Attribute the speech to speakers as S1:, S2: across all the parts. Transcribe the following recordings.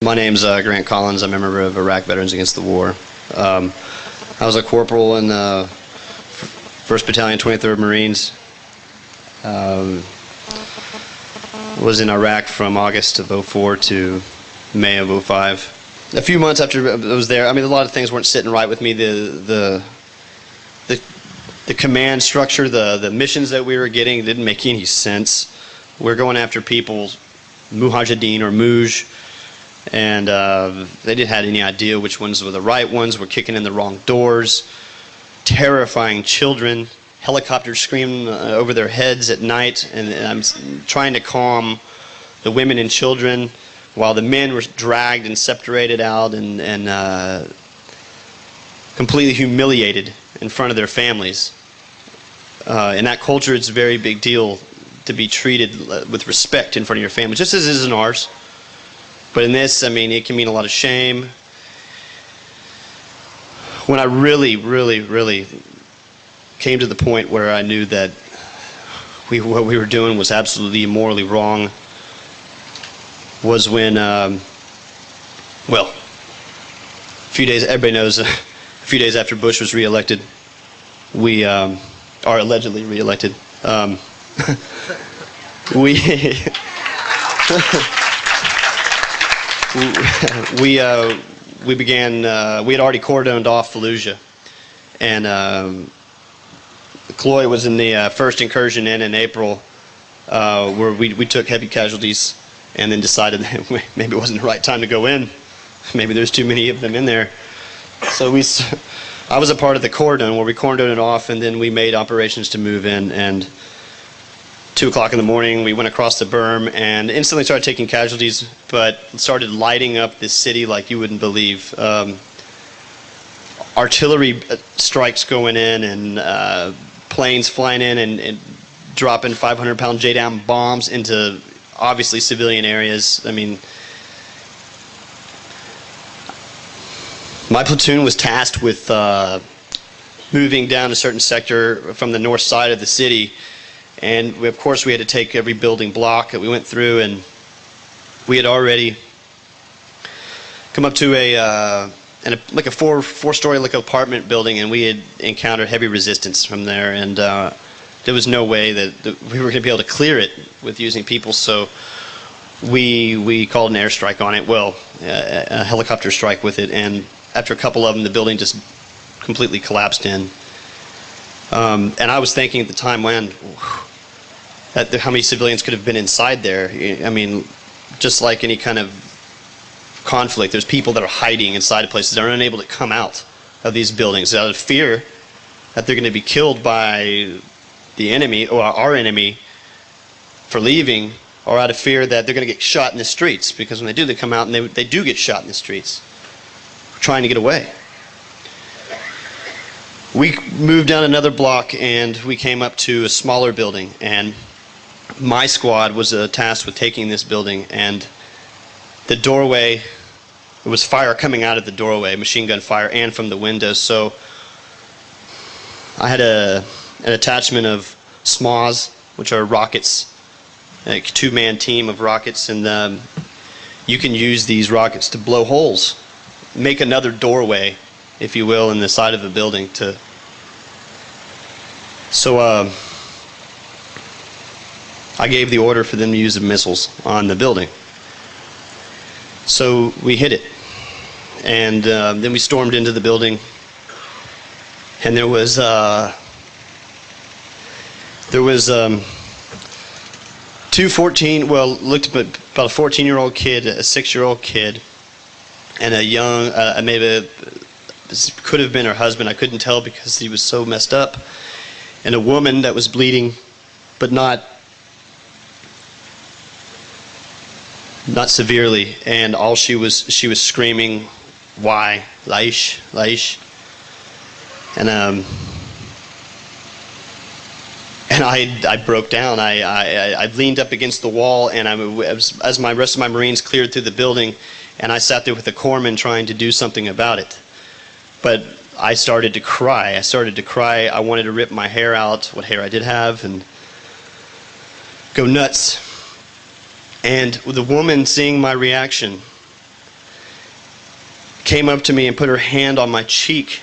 S1: My name's Grant Collins. I'm a member of Iraq Veterans Against the War. I was a corporal in the 1st Battalion, 23rd Marines. Was in Iraq from August of '04 to May of '05. A few months after I was there, I mean, a lot of things weren't sitting right with me. The command structure, the missions that we were getting didn't make any sense. We're going after people, Mujahideen or Muj, and they didn't have any idea which ones were the right ones. We're kicking in the wrong doors, terrifying children, helicopters screaming over their heads at night, and I'm trying to calm the women and children while the men were dragged and separated out and completely humiliated in front of their families. In that culture, it's a very big deal to be treated with respect in front of your family, just as it is in ours. But in this, I mean, it can mean a lot of shame. When I really came to the point where I knew that what we were doing was absolutely morally wrong was when, well, a few days, everybody knows, a few days after Bush was reelected, we are allegedly reelected. We began, we had already cordoned off Fallujah, and Cloy was in the first incursion in April, where we took heavy casualties and then decided that maybe it wasn't the right time to go in. Maybe there's too many of them in there. So I was a part of the cordon where we cordoned it off, and then we made operations to move in, and 2 o'clock in the morning we went across the berm and instantly started taking casualties, but started lighting up this city like you wouldn't believe. Artillery strikes going in, and planes flying in and dropping 500-pound J-down bombs into obviously civilian areas. I mean, my platoon was tasked with moving down a certain sector from the north side of the city, and of course we had to take every building block that we went through, and we had already come up to like a four-story like apartment building, and we had encountered heavy resistance from there, and there was no way that we were going to be able to clear it with using people, so we called an airstrike on it, well, a helicopter strike with it, and after a couple of them, the building just completely collapsed in. And I was thinking at the time how many civilians could have been inside there. I mean, just like any kind of conflict, there's people that are hiding inside of places that are unable to come out of these buildings out of fear that they're going to be killed by the enemy or our enemy for leaving, or out of fear that they're going to get shot in the streets, because when they do, they come out and they do get shot in the streets trying to get away. We moved down another block and we came up to a smaller building, and my squad was tasked with taking this building, and the doorway, there was fire coming out of the doorway, machine gun fire, and from the windows. So I had an attachment of SMAWs, which are rockets, a two-man team of rockets, and you can use these rockets to blow holes, make another doorway, if you will, in the side of a building. So I gave the order for them to use the missiles on the building. So we hit it, and then we stormed into the building, and there was two 14, well, looked about a 14-year-old kid, a 6-year-old kid, and a young, maybe this could have been her husband, I couldn't tell because he was so messed up, and a woman that was bleeding, but not severely, and all she was screaming, "Why, Laish, Laish," and I broke down. I leaned up against the wall, and as my rest of my Marines cleared through the building, and I sat there with the corpsman trying to do something about it. But I started to cry. I wanted to rip my hair out, what hair I did have, and go nuts. And the woman, seeing my reaction, came up to me and put her hand on my cheek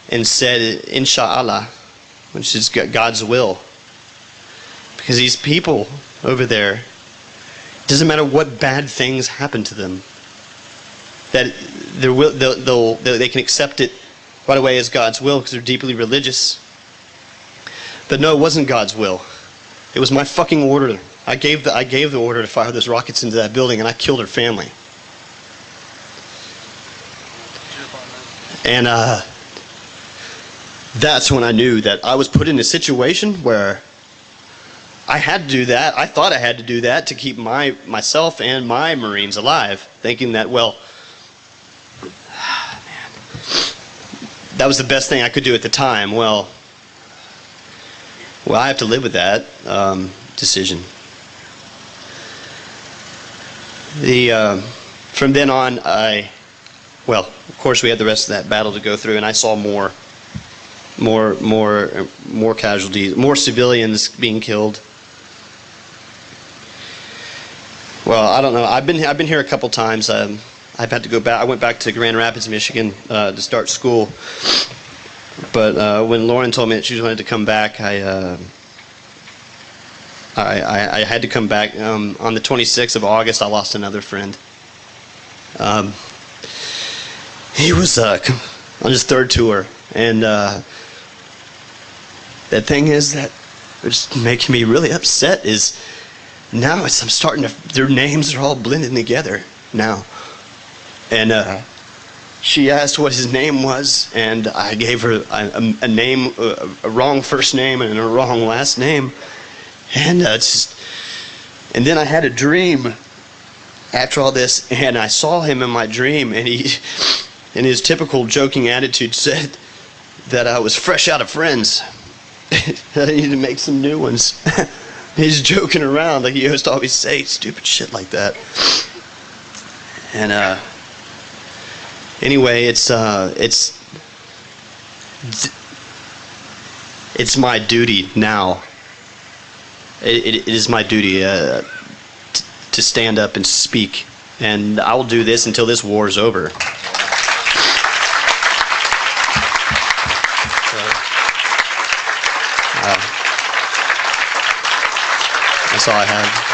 S1: and said, Inshallah, which is God's will. Because these people over there, it doesn't matter what bad things happen to them, that they can accept it right away as God's will because they're deeply religious. But no, it wasn't God's will. It was my fucking order. I gave the order to fire those rockets into that building, and I killed her family. And that's when I knew that I was put in a situation where I had to do that. I thought I had to do that to keep myself and my Marines alive, thinking that, well, man, that was the best thing I could do at the time. Well, I have to live with that decision. From then on, of course, we had the rest of that battle to go through, and I saw more casualties, more civilians being killed. Well, I don't know. I've been here a couple times. I've had to go back. I went back to Grand Rapids, Michigan, to start school. But when Lauren told me that she wanted to come back, I had to come back. On the 26th of August, I lost another friend. He was on his third tour, and the thing is that it's making me really upset is now I'm starting to, their names are all blending together now. And she asked what his name was, and I gave her a name, a wrong first name and a wrong last name. And and then I had a dream after all this, and I saw him in my dream, and he, in his typical joking attitude, said that I was fresh out of friends. That I needed to make some new ones. He's joking around like he used to always say stupid shit like that. And anyway, it's my duty now. It is my duty to stand up and speak, and I will do this until this war is over. That's all I have.